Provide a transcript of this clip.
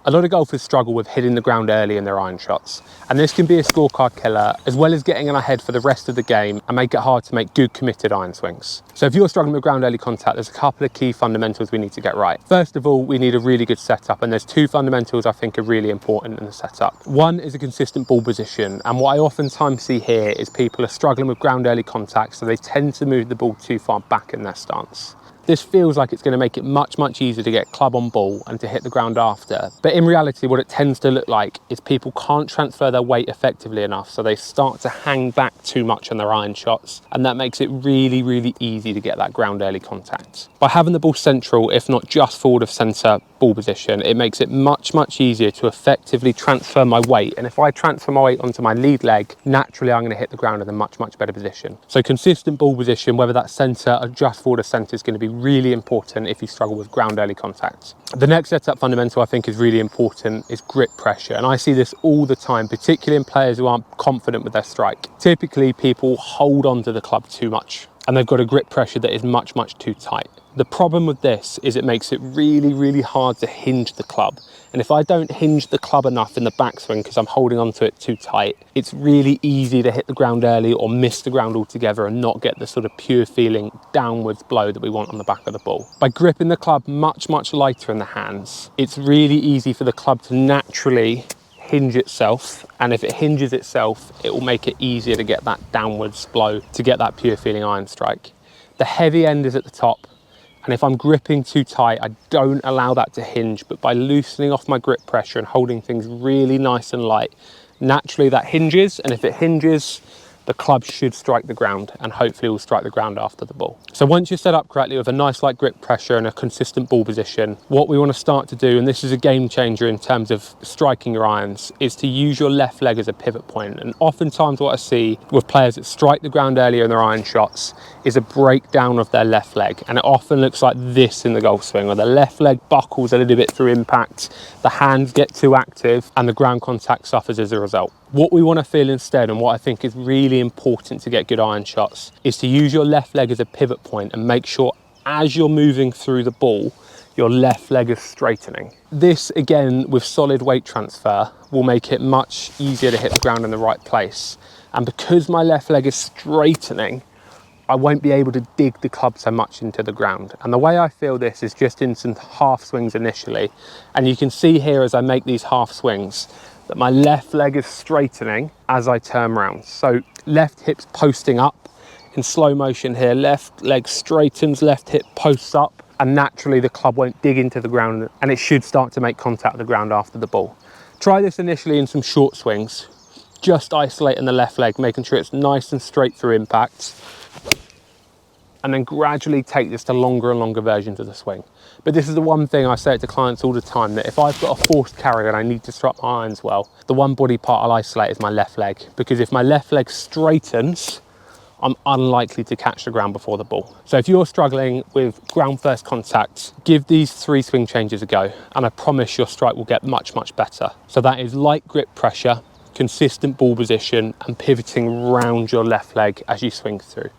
A lot of golfers struggle with hitting the ground early in their iron shots, and this can be a scorecard killer, as well as getting in ahead for the rest of the game and make it hard to make good committed iron swings. So if you're struggling with ground early contact, there's a couple of key fundamentals we need to get right. First of all, we need a really good setup, and there's two fundamentals I think are really important in the setup. One is a consistent ball position, and what I oftentimes see here is people are struggling with ground early contact, so they tend to move the ball too far back in their stance. This feels like it's going to make it much easier to get club on ball and to hit the ground after. But in reality, what it tends to look like is people can't transfer their weight effectively enough, so they start to hang back too much on their iron shots, and that makes it really easy to get that ground early contact. By having the ball central, if not just forward of centre ball position, it makes it much easier to effectively transfer my weight. And if I transfer my weight onto my lead leg, naturally I'm going to hit the ground in a much better position. So consistent ball position, whether that's centre or just forward of centre, is going to be really important if you struggle with ground early contact. The next setup fundamental I think is really important is grip pressure, and I see this all the time, particularly in players who aren't confident with their strike. Typically people hold onto the club too much and they've got a grip pressure that is much too tight. The problem with this is it makes it really hard to hinge the club. And if I don't hinge the club enough in the backswing because I'm holding onto it too tight, it's really easy to hit the ground early or miss the ground altogether and not get the sort of pure feeling downwards blow that we want on the back of the ball. By gripping the club much lighter in the hands, it's really easy for the club to naturally hinge itself, and if it hinges itself, it will make it easier to get that downwards blow, to get that pure feeling iron strike. The heavy end is at the top, and if I'm gripping too tight, I don't allow that to hinge, but by loosening off my grip pressure and holding things really nice and light, naturally that hinges, and if it hinges, the club should strike the ground, and hopefully will strike the ground after the ball. So once you're set up correctly with a nice light grip pressure and a consistent ball position, what we want to start to do, and this is a game changer in terms of striking your irons, is to use your left leg as a pivot point. And oftentimes what I see with players that strike the ground earlier in their iron shots is a breakdown of their left leg, and it often looks like this in the golf swing, where the left leg buckles a little bit through impact, the hands get too active, and the ground contact suffers as a result. What we want to feel instead, and what I think is really important to get good iron shots, is to use your left leg as a pivot point and make sure as you're moving through the ball, your left leg is straightening. This, again, with solid weight transfer, will make it much easier to hit the ground in the right place. And because my left leg is straightening, I won't be able to dig the club so much into the ground. And the way I feel this is just in some half swings initially. And you can see here as I make these half swings that my left leg is straightening as I turn around. So left hip's posting up in slow motion here, left leg straightens, left hip posts up, and naturally the club won't dig into the ground, and it should start to make contact with the ground after the ball. Try this initially in some short swings, just isolating the left leg, making sure it's nice and straight through impact, and then gradually take this to longer and longer versions of the swing. But this is the one thing I say to clients all the time, that if I've got a forced carry and I need to strike my irons well, the one body part I'll isolate is my left leg, because if my left leg straightens, I'm unlikely to catch the ground before the ball. So if you're struggling with ground first contact, give these 3 swing changes a go, and I promise your strike will get much better. So that is light grip pressure, consistent ball position, and pivoting round your left leg as you swing through.